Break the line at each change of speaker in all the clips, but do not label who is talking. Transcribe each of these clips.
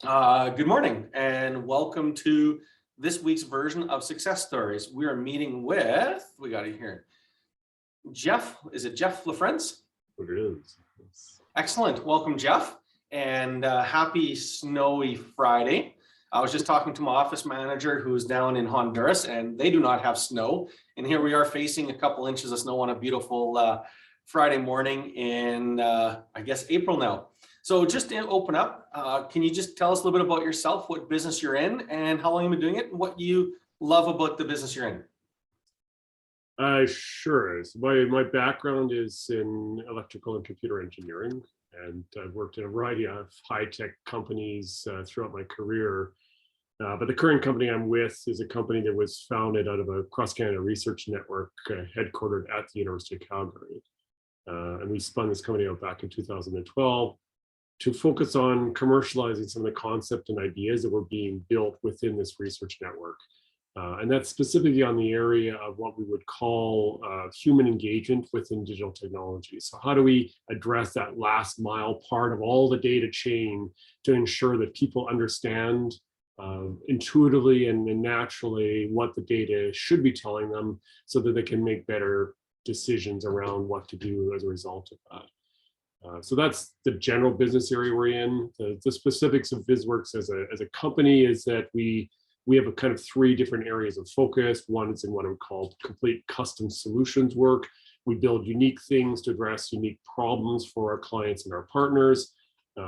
Good morning and welcome to this week's version of Success Stories. We are meeting with, we got it here, Jeff. Is it Jeff LaFrenz?
It is.
Excellent. Welcome, Jeff, and happy snowy Friday. I was just talking to my office manager who's down in Honduras, and they do not have snow. And here we are facing a couple inches of snow on a beautiful Friday morning in, I guess, April now. So just to open up, can you just tell us a little bit about yourself, what business you're in, and how long you've been doing it, and what you love about the business you're in?
Sure. So my background is in electrical and computer engineering, and I've worked in a variety of high-tech companies throughout my career. But the current company I'm with is a company that was founded out of a cross-Canada research network headquartered at the University of Calgary. And we spun this company out back in 2012 to focus on commercializing some of the concepts and ideas that were being built within this research network. And that's specifically on the area of what we would call human engagement within digital technology. So how do we address that last mile part of all the data chain to ensure that people understand intuitively and naturally what the data should be telling them so that they can make better decisions around what to do as a result of that. So that's the general business area we're in. The specifics of VizworX as a company is that we have a kind of three different areas of focus. One is in what I would call complete custom solutions work. We build unique things to address unique problems for our clients and our partners.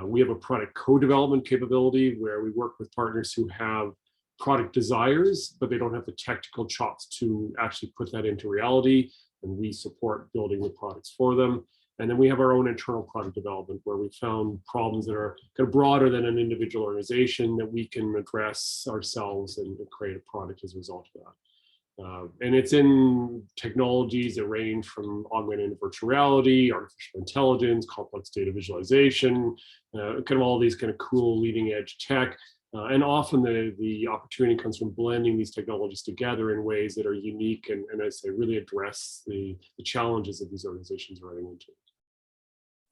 We have a product co-development capability where we work with partners who have product desires, but they don't have the technical chops to actually put that into reality. And we support building the products for them. And then we have our own internal product development where we found problems that are kind of broader than an individual organization that we can address ourselves and create a product as a result of that. And it's in technologies that range from augmented and virtual reality, artificial intelligence, complex data visualization, kind of all these kind of cool leading edge tech. And often the opportunity comes from blending these technologies together in ways that are unique and I say really address the challenges that these organizations are running into.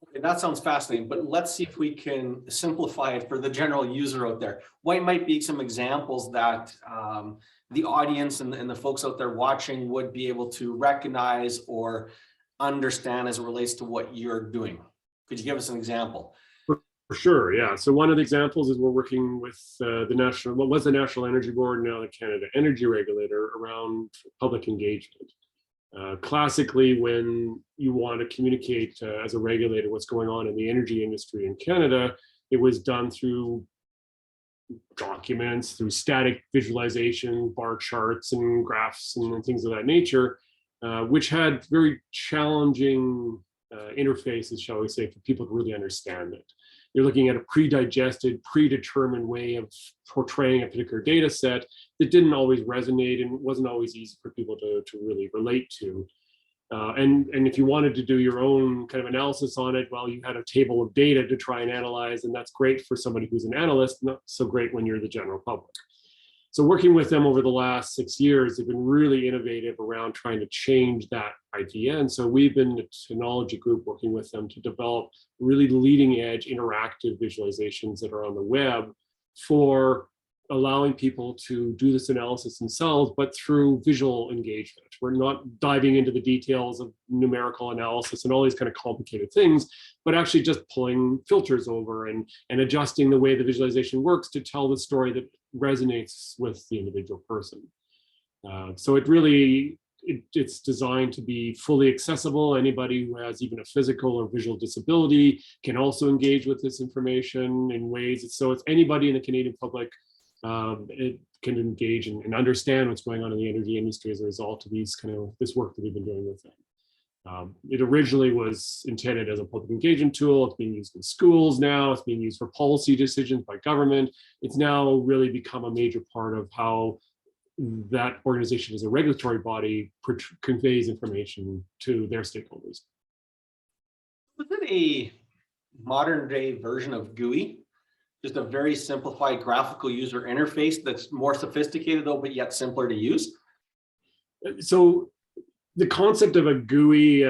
Okay, that sounds fascinating, but let's see if we can simplify it for the general user out there. What might be some examples that the audience and the folks out there watching would be able to recognize or understand as it relates to what you're doing? Could you give us an example?
For sure, yeah. So one of the examples is we're working with what was the National Energy Board, now the Canada Energy Regulator, around public engagement. Classically, when you want to communicate as a regulator what's going on in the energy industry in Canada, it was done through documents, through static visualization, bar charts and graphs and things of that nature, which had very challenging interfaces, shall we say, for people to really understand it. You're looking at a pre-digested, predetermined way of portraying a particular data set that didn't always resonate and wasn't always easy for people to really relate to. And if you wanted to do your own kind of analysis on it, well, you had a table of data to try and analyze, and that's great for somebody who's an analyst, not so great when you're the general public. So working with them over the last 6 years, they've been really innovative around trying to change that idea. And so we've been a technology group working with them to develop really leading edge interactive visualizations that are on the web for allowing people to do this analysis themselves, but through visual engagement. We're not diving into the details of numerical analysis and all these kind of complicated things, but actually just pulling filters over and adjusting the way the visualization works to tell the story that resonates with the individual person. So it's designed to be fully accessible. Anybody who has even a physical or visual disability can also engage with this information in ways. So it's anybody in the Canadian public it can engage and understand what's going on in the energy industry as a result of this work that we've been doing with them. It originally was intended as a public engagement tool. It's being used in schools now. It's being used for policy decisions by government. It's now really become a major part of how that organization as a regulatory body conveys information to their stakeholders.
Was it a modern day version of GUI? Just a very simplified graphical user interface that's more sophisticated though, but yet simpler to use?
So The concept of a GUI,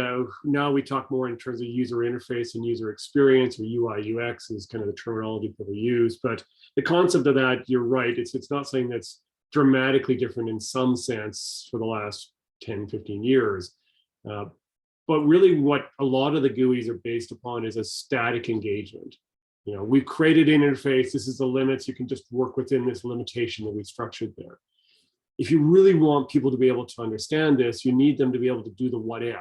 now we talk more in terms of user interface and user experience, or UIUX is kind of the terminology people use. But the concept of that, you're right, it's not something that's dramatically different in some sense for the last 10, 15 years. But really what a lot of the GUIs are based upon is a static engagement. You know, we've created an interface, this is the limits, you can just work within this limitation that we've structured there. If you really want people to be able to understand this, you need them to be able to do the what if.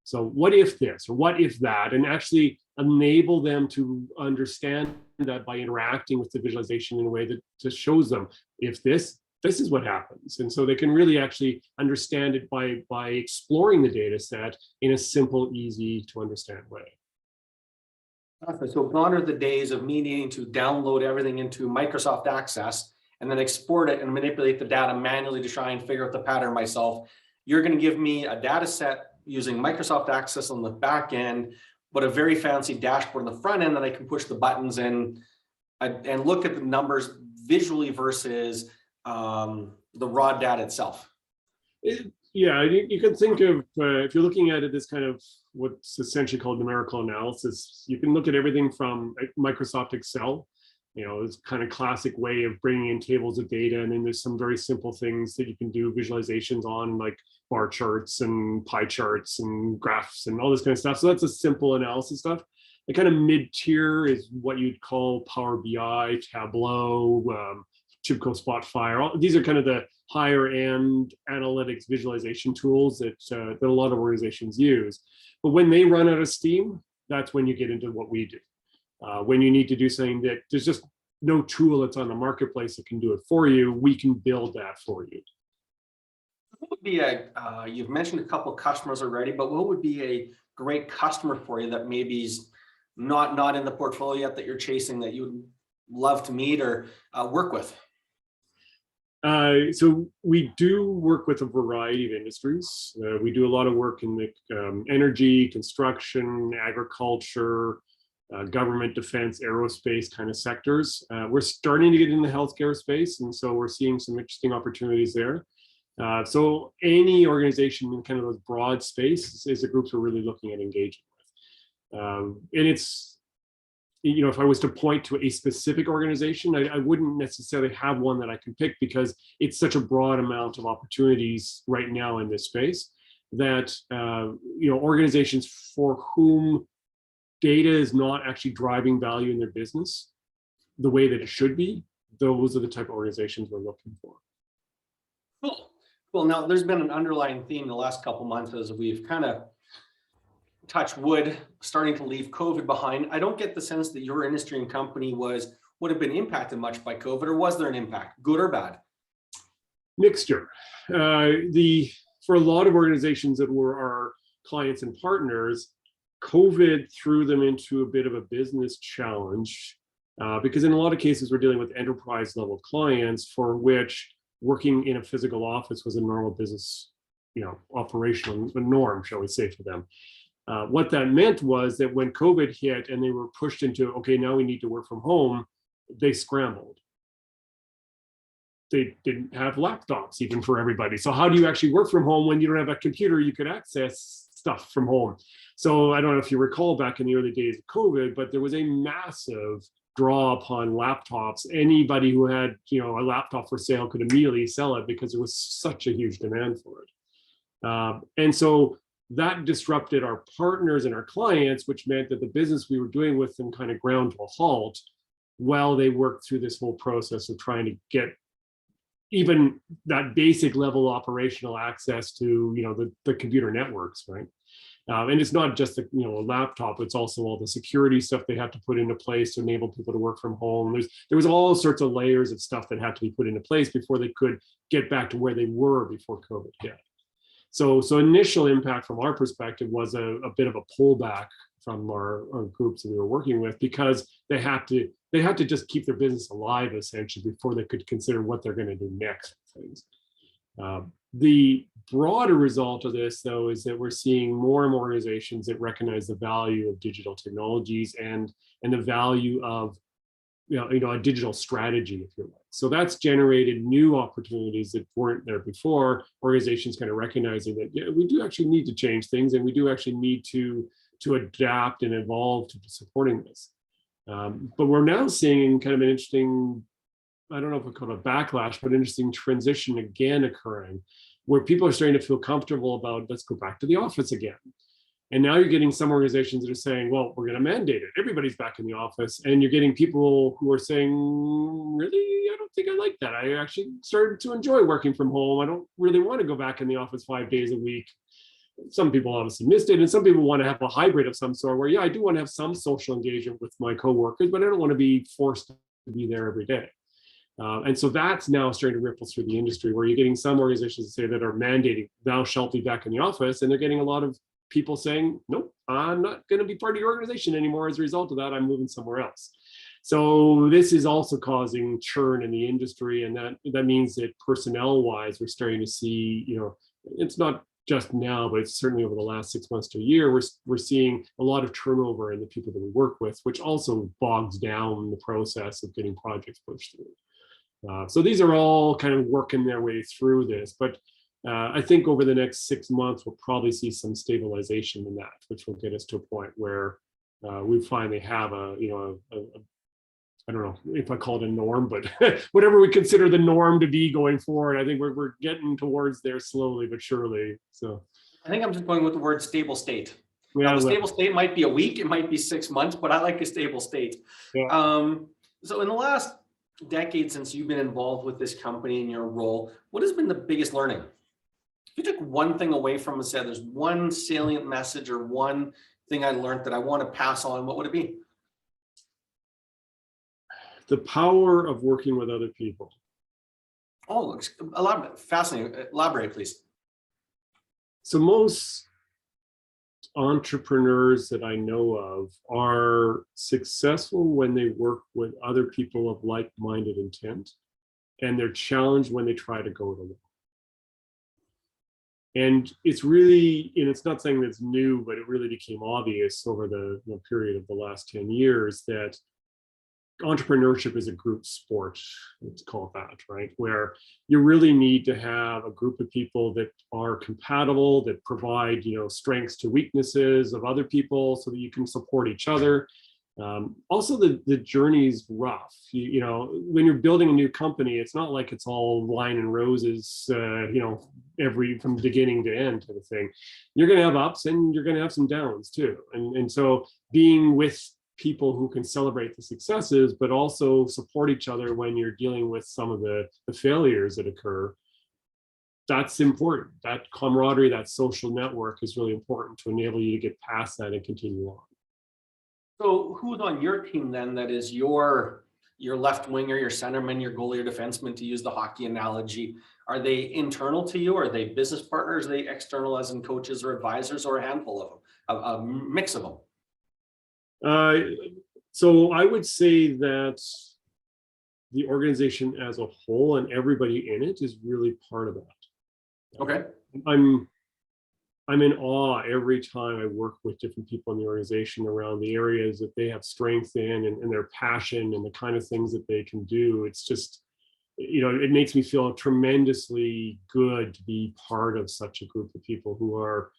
So what if this, or what if that, and actually enable them to understand that by interacting with the visualization in a way that just shows them, if this is what happens. And so they can really actually understand it by exploring the data set in a simple, easy to understand way.
So gone are the days of me needing to download everything into Microsoft Access and then export it and manipulate the data manually to try and figure out the pattern myself. You're going to give me a data set using Microsoft Access on the back end, but a very fancy dashboard on the front end that I can push the buttons in and look at the numbers visually versus the raw data itself.
Yeah, you can think of, if you're looking at it, this kind of what's essentially called numerical analysis, you can look at everything from Microsoft Excel. You know, it's kind of classic way of bringing in tables of data. And then there's some very simple things that you can do visualizations on, like bar charts and pie charts and graphs and all this kind of stuff. So that's a simple analysis stuff. The kind of mid-tier is what you'd call Power BI, Tableau, Chibco Spotfire. These are kind of the higher end analytics visualization tools that a lot of organizations use. But when they run out of steam, that's when you get into what we do. When you need to do something that there's just no tool that's on the marketplace that can do it for you, we can build that for you.
What would be you've mentioned a couple of customers already, but what would be a great customer for you that maybe is not in the portfolio yet that you're chasing that you would love to meet or work with?
So we do work with a variety of industries. We do a lot of work in the energy, construction, agriculture, government, defense, aerospace kind of sectors. We're starting to get in the healthcare space, and so we're seeing some interesting opportunities there. So any organization in kind of those broad space is the groups we're really looking at engaging with. And it's, you know, if I was to point to a specific organization, I wouldn't necessarily have one that I can pick because it's such a broad amount of opportunities right now in this space that, you know, organizations for whom data is not actually driving value in their business the way that it should be, those are the type of organizations we're looking for.
Cool. Well, now there's been an underlying theme the last couple of months as we've kind of touched wood, starting to leave COVID behind. I don't get the sense that your industry and company would have been impacted much by COVID, or was there an impact, good or bad?
Mixture. For a lot of organizations that were our clients and partners, COVID threw them into a bit of a business challenge because in a lot of cases we're dealing with enterprise level clients for which working in a physical office was a normal business, you know, operational norm, shall we say, for them. What that meant was that when COVID hit and they were pushed into, okay, now we need to work from home, they scrambled. They didn't have laptops even for everybody. So how do you actually work from home when you don't have a computer you could access stuff from home? So I don't know if you recall back in the early days of COVID, but there was a massive draw upon laptops. Anybody who had, you know, a laptop for sale could immediately sell it because there was such a huge demand for it. And so that disrupted our partners and our clients, which meant that the business we were doing with them kind of ground to a halt while they worked through this whole process of trying to get even that basic level operational access to, you know, the computer networks, right? And it's not just a, you know, a laptop, it's also all the security stuff they have to put into place to enable people to work from home. There was all sorts of layers of stuff that had to be put into place before they could get back to where they were before COVID hit. So initial impact from our perspective was a bit of a pullback from our groups that we were working with because they had to just keep their business alive essentially before they could consider what they're going to do next with things. The broader result of this, though, is that we're seeing more and more organizations that recognize the value of digital technologies and the value of you know a digital strategy, if you like. So that's generated new opportunities that weren't there before. Organizations kind of recognizing that, yeah, we do actually need to change things, and we do actually need to adapt and evolve to supporting this. But we're now seeing kind of an interesting, I don't know if we call it a backlash, but interesting transition again occurring, where people are starting to feel comfortable about, let's go back to the office again. And now you're getting some organizations that are saying, well, we're going to mandate it. Everybody's back in the office. And you're getting people who are saying, really, I don't think I like that. I actually started to enjoy working from home. I don't really want to go back in the office 5 days a week. Some people obviously missed it. And some people want to have a hybrid of some sort where, yeah, I do want to have some social engagement with my coworkers, but I don't want to be forced to be there every day. And so that's now starting to ripple through the industry, where you're getting some organizations say that are mandating, thou shalt be back in the office. And they're getting a lot of people saying, nope, I'm not going to be part of your organization anymore. As a result of that, I'm moving somewhere else. So this is also causing churn in the industry. And that means that personnel wise, we're starting to see, it's not just now, but it's certainly over the last 6 months to a year, we're seeing a lot of turnover in the people that we work with, which also bogs down the process of getting projects pushed through. So these are all kind of working their way through this, but I think over the next 6 months, we'll probably see some stabilization in that, which will get us to a point where we finally have I don't know if I call it a norm, but whatever we consider the norm to be going forward, I think we're getting towards there slowly but surely. So
I think I'm just going with the word stable state.
yeah,
Now, the stable state might be a week, it might be 6 months, but I like a stable state.
Yeah.
So in the last decade since you've been involved with this company in your role, what has been the biggest learning? If you took one thing away from and said, there's one salient message or one thing I learned that I want to pass on, what would it be?
The power of working with other people.
Oh, elaborate, fascinating. Elaborate, please.
So most entrepreneurs that I know of are successful when they work with other people of like-minded intent, and they're challenged when they try to go it alone. And it's really, and it's not saying that's new, but it really became obvious over the period of the last 10 years that entrepreneurship is a group sport, let's call it that, right? Where you really need to have a group of people that are compatible, that provide, strengths to weaknesses of other people so that you can support each other. Also, the journey's rough. When you're building a new company, it's not like it's all wine and roses, from beginning to end type of thing. You're going to have ups and you're going to have some downs too. And so being with people who can celebrate the successes, but also support each other when you're dealing with some of the failures that occur, that's important. That camaraderie, that social network is really important to enable you to get past that and continue on.
So who's on your team then that is your left winger, your centerman, your goalie, your defenseman, to use the hockey analogy? Are they internal to you? Are they business partners? Are they external as in coaches or advisors, or a handful of them, a mix of them?
So I would say that the organization as a whole and everybody in it is really part of that.
Okay.
I'm in awe every time I work with different people in the organization around the areas that they have strength in and their passion and the kind of things that they can do. It's just, it makes me feel tremendously good to be part of such a group of people who are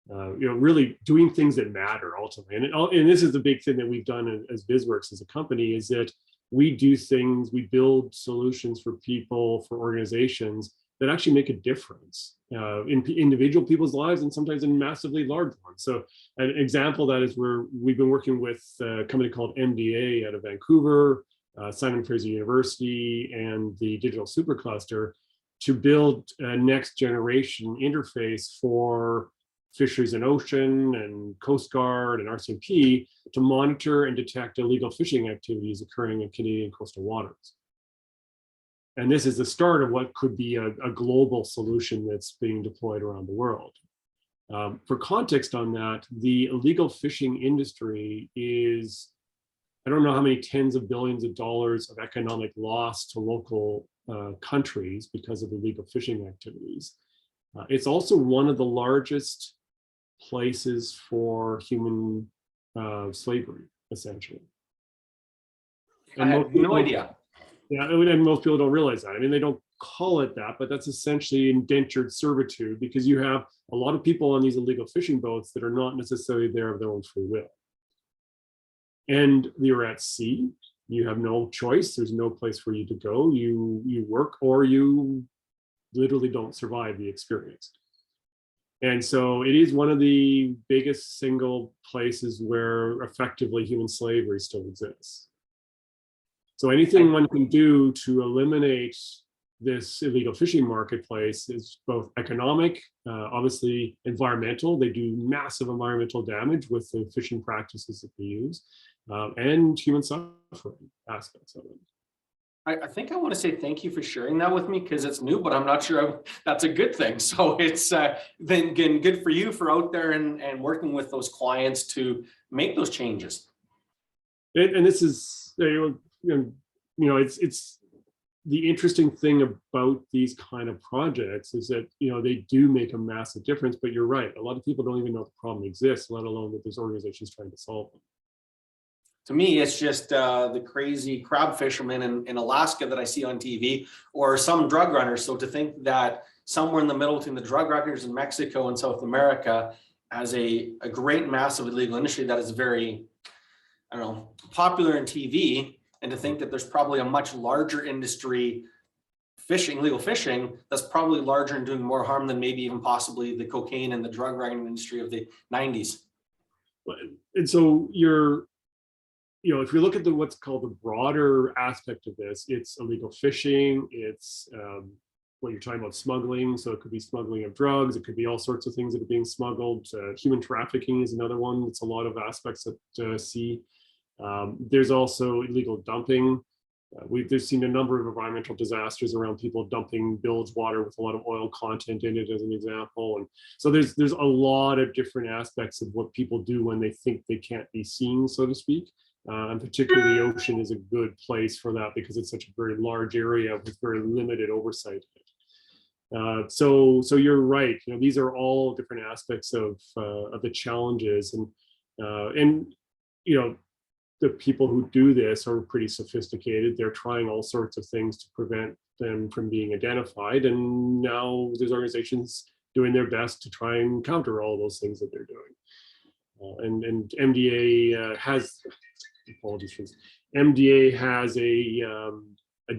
really doing things that matter ultimately. And this is the big thing that we've done as VizworX as a company, is that we do things, we build solutions for people, for organizations that actually make a difference in individual people's lives and sometimes in massively large ones. So an example of that is we've been working with a company called MDA out of Vancouver, Simon Fraser University, and the Digital Supercluster to build a next generation interface for Fisheries and Ocean and Coast Guard and RCMP to monitor and detect illegal fishing activities occurring in Canadian coastal waters. And this is the start of what could be a global solution that's being deployed around the world. For context on that, the illegal fishing industry is, I don't know how many tens of billions of dollars of economic loss to local countries because of illegal fishing activities. It's also one of the largest places for human slavery, essentially.
I had no idea.
Yeah, and most people don't realize that. I mean, they don't call it that, but that's essentially indentured servitude, because you have a lot of people on these illegal fishing boats that are not necessarily there of their own free will. And you're at sea, you have no choice, there's no place for you to go. You work, or you literally don't survive the experience. And so it is one of the biggest single places where effectively human slavery still exists. So anything one can do to eliminate this illegal fishing marketplace is both economic, obviously environmental. They do massive environmental damage with the fishing practices that they use, and human suffering aspects of it.
I think I want to say thank you for sharing that with me, because it's new, but I'm not sure that's a good thing. So it's then again good for you for out there and working with those clients to make those changes.
And this is, it's the interesting thing about these kind of projects is that, they do make a massive difference, but you're right. A lot of people don't even know the problem exists, let alone that there's organizations trying to solve them.
To me, it's just the crazy crab fishermen in Alaska that I see on TV, or some drug runners. So to think that somewhere in the middle between the drug runners in Mexico and South America has a great massive illegal industry that is very, I don't know, popular in TV, and to think that there's probably a much larger industry legal fishing, that's probably larger and doing more harm than maybe even possibly the cocaine and the drug running industry of the 90s.
And so if you look at what's called the broader aspect of this, it's illegal fishing, it's what you're talking about, smuggling. So it could be smuggling of drugs, it could be all sorts of things that are being smuggled. Human trafficking is another one. It's a lot of aspects at sea. There's also illegal dumping. We've seen a number of environmental disasters around people dumping bilge water with a lot of oil content in it, as an example. And so there's a lot of different aspects of what people do when they think they can't be seen, so to speak. And particularly the ocean is a good place for that, because it's such a very large area with very limited oversight. So you're right. These are all different aspects of the challenges, and the people who do this are pretty sophisticated. They're trying all sorts of things to prevent them from being identified, and now there's organizations doing their best to try and counter all those things that they're doing. And MDA has. Apologies for this. MDA has a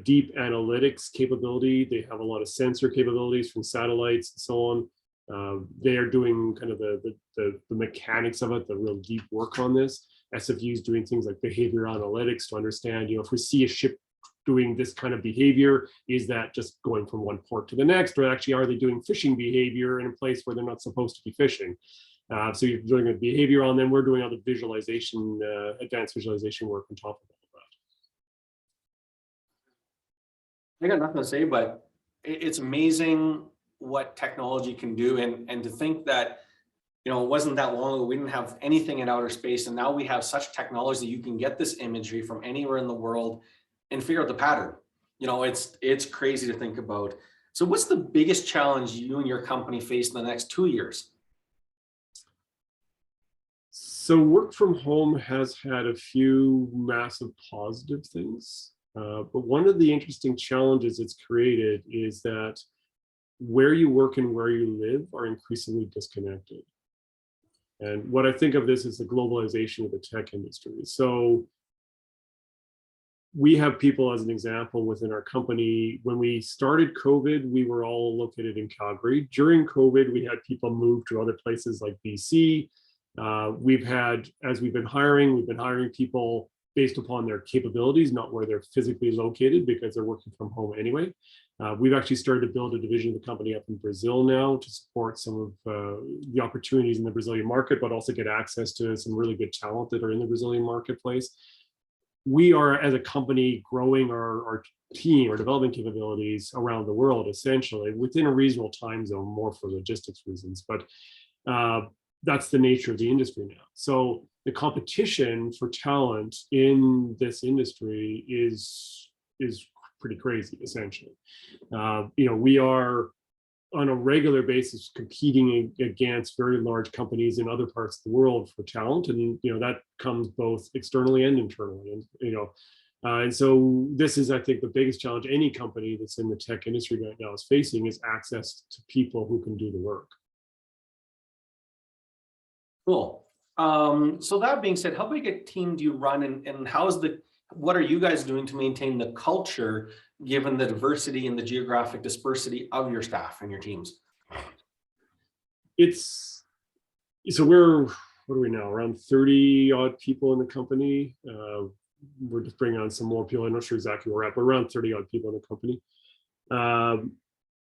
deep analytics capability. They have a lot of sensor capabilities from satellites and so on. They are doing kind of the mechanics of it, the real deep work on this. SFU is doing things like behavior analytics to understand, if we see a ship doing this kind of behavior, is that just going from one port to the next, or actually are they doing fishing behavior in a place where they're not supposed to be fishing? So you're doing a behavior on them. We're doing all the visualization, advanced visualization work on top of all
I got nothing to say, but it's amazing what technology can do. And to think that, it wasn't that long ago, we didn't have anything in outer space. And now we have such technology that you can get this imagery from anywhere in the world and figure out the pattern. It's crazy to think about. So what's the biggest challenge you and your company face in the next 2 years?
So work from home has had a few massive positive things, but one of the interesting challenges it's created is that where you work and where you live are increasingly disconnected. And what I think of this is the globalization of the tech industry. So we have people, as an example, within our company. When we started COVID, we were all located in Calgary. During COVID, we had people move to other places like BC. We've been hiring people based upon their capabilities, not where they're physically located, because they're working from home anyway. We've actually started to build a division of the company up in Brazil now to support some of the opportunities in the Brazilian market, but also get access to some really good talent that are in the Brazilian marketplace. We are, as a company, growing our team, our development capabilities around the world, essentially within a reasonable time zone, more for logistics reasons. But that's the nature of the industry now. So the competition for talent in this industry is pretty crazy, essentially. We are on a regular basis competing against very large companies in other parts of the world for talent, and that comes both externally and internally. And And so this is, I think, the biggest challenge any company that's in the tech industry right now is facing, is access to people who can do the work.
Cool. So that being said, how big a team do you run, and what are you guys doing to maintain the culture given the diversity and the geographic dispersity of your staff and your teams?
So we're, what are we now, around 30 odd people in the company. We're just bringing on some more people. I'm not sure exactly where we're at, but around 30 odd people in the company.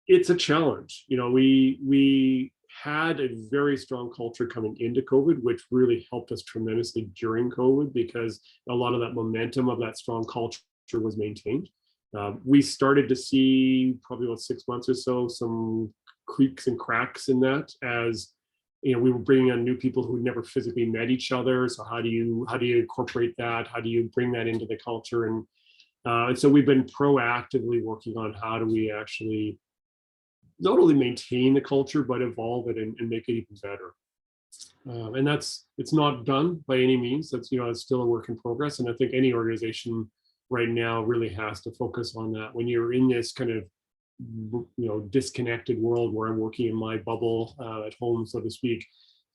It's a challenge. We had a very strong culture coming into COVID, which really helped us tremendously during COVID, because a lot of that momentum of that strong culture was maintained. We started to see, probably about 6 months or so, some creaks and cracks in that, as we were bringing on new people who never physically met each other. So how do you incorporate that? How do you bring that into the culture? And so we've been proactively working on how do we actually not only maintain the culture, but evolve it and make it even better. And it's not done by any means. That's, it's still a work in progress. And I think any organization right now really has to focus on that. When you're in this kind of disconnected world where I'm working in my bubble at home, so to speak,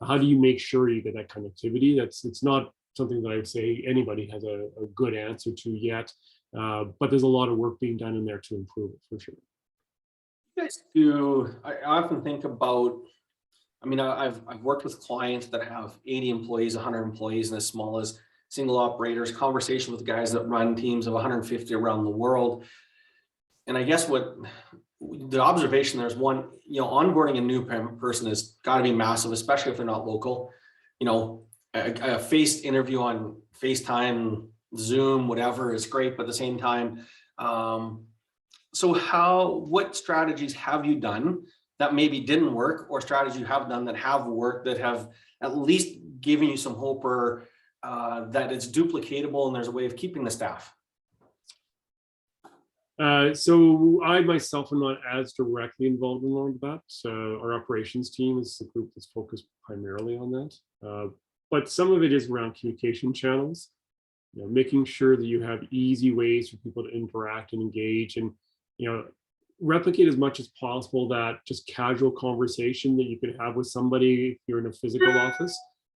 how do you make sure you get that connectivity? It's not something that I would say anybody has a good answer to yet, but there's a lot of work being done in there to improve it, for sure.
You guys do, I often think about, I've worked with clients that have 80 employees, 100 employees, and as small as single operators, conversation with guys that run teams of 150 around the world. And I guess what the observation there is, one, onboarding a new person has got to be massive, especially if they're not local. A face interview on FaceTime, Zoom, whatever is great, but at the same time, so what strategies have you done that maybe didn't work, or strategies you have done that have worked, that have at least given you some hope, or that it's duplicatable and there's a way of keeping the staff?
So I myself am not as directly involved in all of that. Our operations team is the group that's focused primarily on that. But some of it is around communication channels, making sure that you have easy ways for people to interact and engage, and replicate as much as possible that just casual conversation that you could have with somebody if you're in a physical office,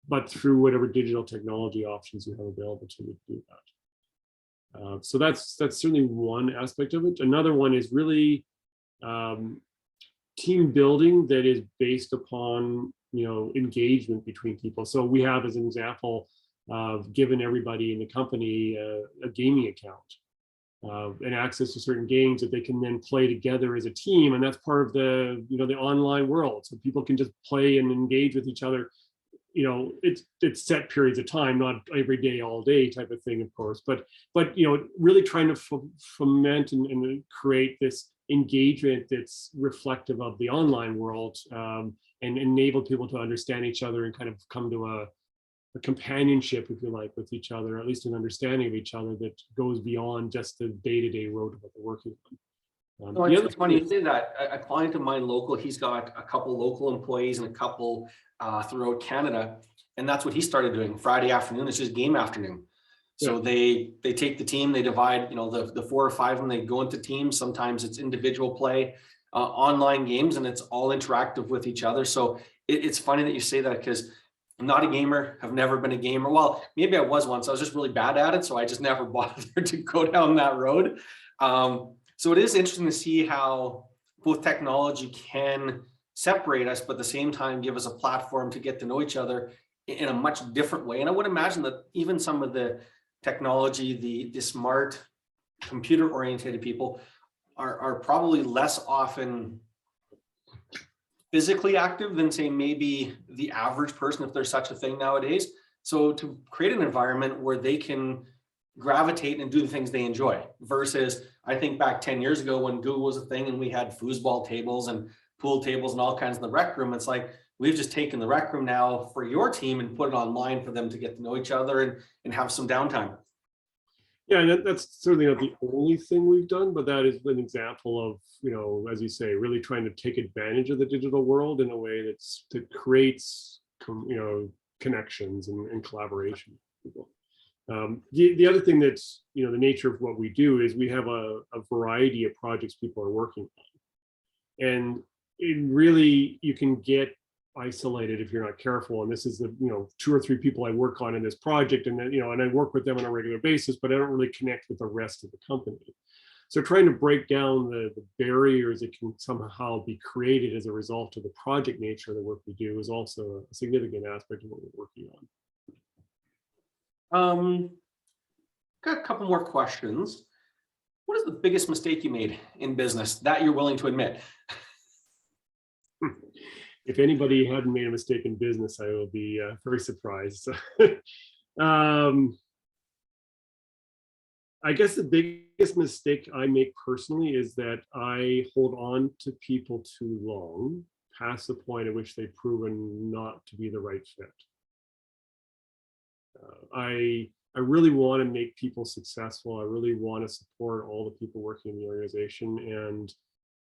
but through whatever digital technology options you have available to do that. So that's certainly one aspect of it. Another one is really team building that is based upon engagement between people. So we have, as an example, given everybody in the company a gaming account and access to certain games that they can then play together as a team, and that's part of the the online world. So people can just play and engage with each other. It's set periods of time, not every day, all day type of thing, of course, but really trying to foment and create this engagement that's reflective of the online world, and enable people to understand each other and kind of come to a companionship, if you like, with each other, at least an understanding of each other that goes beyond just the day-to-day road of what they're working on.
It's funny you say that. A client of mine local, he's got a couple local employees and a couple throughout Canada, and that's what he started doing. Friday afternoon, it's just game afternoon. So they take the team, they divide, the 4 or 5 of them, they go into teams. Sometimes it's individual play, online games, and it's all interactive with each other. So it's funny that you say that, because I'm not a gamer, have never been a gamer. Well, maybe I was once. I was just really bad at it, so I just never bothered to go down that road. So it is interesting to see how both technology can separate us, but at the same time give us a platform to get to know each other in a much different way. And I would imagine that even some of the technology, the smart computer-oriented people are probably less often physically active than, say, maybe the average person, if there's such a thing nowadays. So to create an environment where they can gravitate and do the things they enjoy, versus I think back 10 years ago when Google was a thing and we had foosball tables and pool tables and all kinds in the rec room. It's like, we've just taken the rec room now for your team and put it online for them to get to know each other and have some downtime.
Yeah, and that's certainly not the only thing we've done, but that is an example of, as you say, really trying to take advantage of the digital world in a way that creates, connections and collaboration with people. The other thing that's, the nature of what we do is we have a variety of projects people are working on. And it really, you can get isolated if you're not careful. And this is the, 2 or 3 people I work on in this project, and then, and I work with them on a regular basis, but I don't really connect with the rest of the company. So trying to break down the barriers that can somehow be created as a result of the project nature of the work we do is also a significant aspect of what we're working on.
Got a couple more questions. What is the biggest mistake you made in business that you're willing to admit?
If anybody hadn't made a mistake in business, I will be very surprised. I guess the biggest mistake I make personally is that I hold on to people too long, past the point at which they've proven not to be the right fit. I really want to make people successful. I really want to support all the people working in the organization, and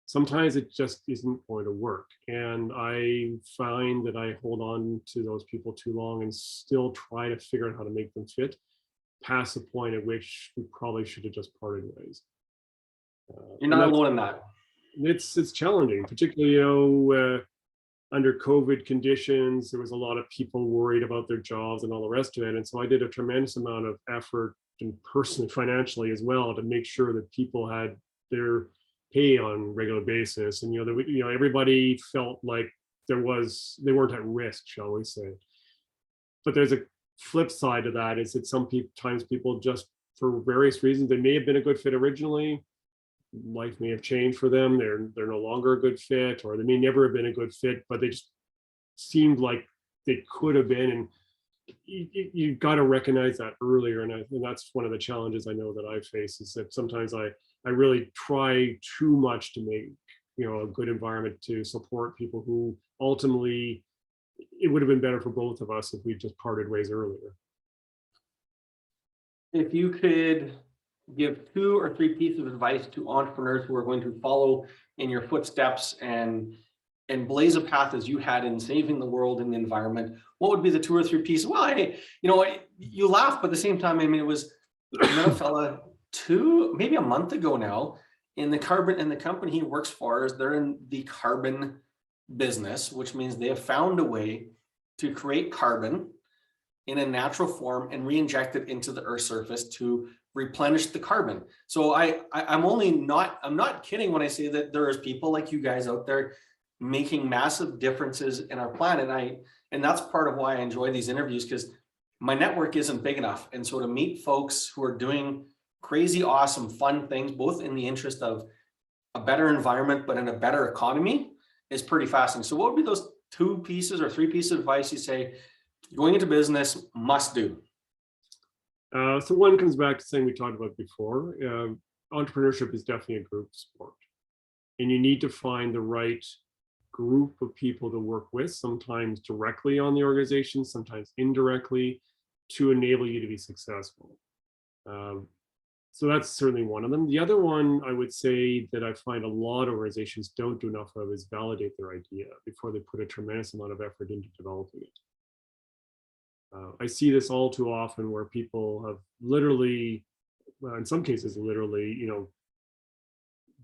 sometimes it just isn't going to work. And I find that I hold on to those people too long and still try to figure out how to make them fit past the point at which we probably should have just parted ways.
You're not alone in that.
It's challenging, particularly, under COVID conditions. There was a lot of people worried about their jobs and all the rest of it. And so I did a tremendous amount of effort, and personally, financially as well, to make sure that people had their pay on a regular basis. And, everybody felt like they weren't at risk, shall we say. But there's a flip side to that, is that sometimes people just, for various reasons, they may have been a good fit originally. Life may have changed for them. They're no longer a good fit, or they may never have been a good fit, but they just seemed like they could have been. And you got to recognize that earlier. And that's one of the challenges I know that I face, is that sometimes I really try too much to make, a good environment to support people who ultimately, it would have been better for both of us if we just parted ways earlier.
If you could give 2 or 3 pieces of advice to entrepreneurs who are going to follow in your footsteps and blaze a path as you had in saving the world and the environment, what would be the 2 or 3 pieces? Well, you laugh, but at the same time, it was, I met a fella maybe a month ago now in the company he works for they're in the carbon business, which means they have found a way to create carbon in a natural form and re-inject it into the Earth's surface to replenish the carbon. So I'm not kidding when I say that there is people like you guys out there making massive differences in our planet. And that's part of why I enjoy these interviews, because my network isn't big enough. And so to meet folks who are doing crazy, awesome, fun things, both in the interest of a better environment, but in a better economy, is pretty fascinating. So what would be those 2 pieces or 3 pieces of advice you say going into business must do?
So one comes back to something we talked about before. Entrepreneurship is definitely a group sport, and you need to find the right group of people to work with, sometimes directly on the organization, sometimes indirectly, to enable you to be successful. So that's certainly one of them. The other one I would say that I find a lot of organizations don't do enough of is validate their idea before they put a tremendous amount of effort into developing it. I see this all too often, where people have literally, well, in some cases, literally,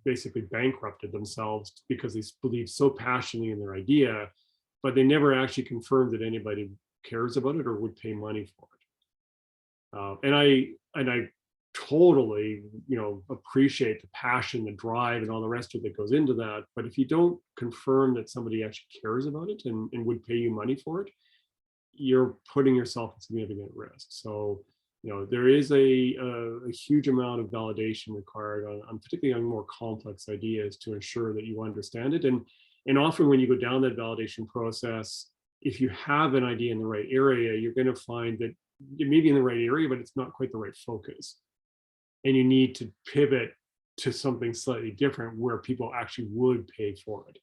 basically bankrupted themselves because they believe so passionately in their idea, but they never actually confirmed that anybody cares about it or would pay money for it. And I totally, appreciate the passion, the drive, and all the rest of it that goes into that. But if you don't confirm that somebody actually cares about it and would pay you money for it, you're putting yourself at significant risk. So, there is a huge amount of validation required on particularly on more complex ideas to ensure that you understand it. And often when you go down that validation process, if you have an idea in the right area, you're going to find that it may be in the right area, but it's not quite the right focus. And you need to pivot to something slightly different where people actually would pay for it.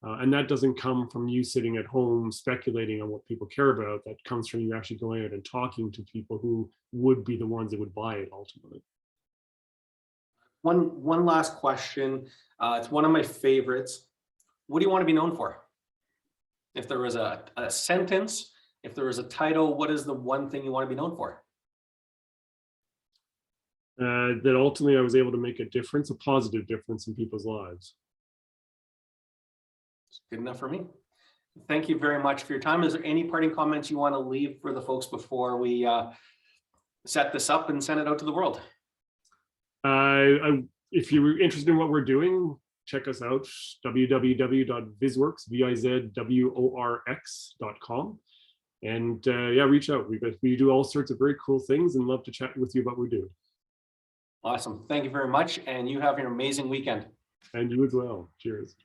And that doesn't come from you sitting at home speculating on what people care about. That comes from you actually going out and talking to people who would be the ones that would buy it ultimately.
One last question. It's one of my favorites. What do you want to be known for? If there was a sentence, if there was a title, what is the one thing you want to be known for?
that ultimately I was able to make a difference, a positive difference in people's lives.
Good enough for me. Thank you very much for your time. Is there any parting comments you want to leave for the folks before we set this up and send it out to the world?
If you're interested in what we're doing, check us out, www.VizworX.com. And yeah, reach out. We do all sorts of very cool things and love to chat with you about what we do.
Awesome. Thank you very much. And you have an amazing weekend.
And you as well. Cheers.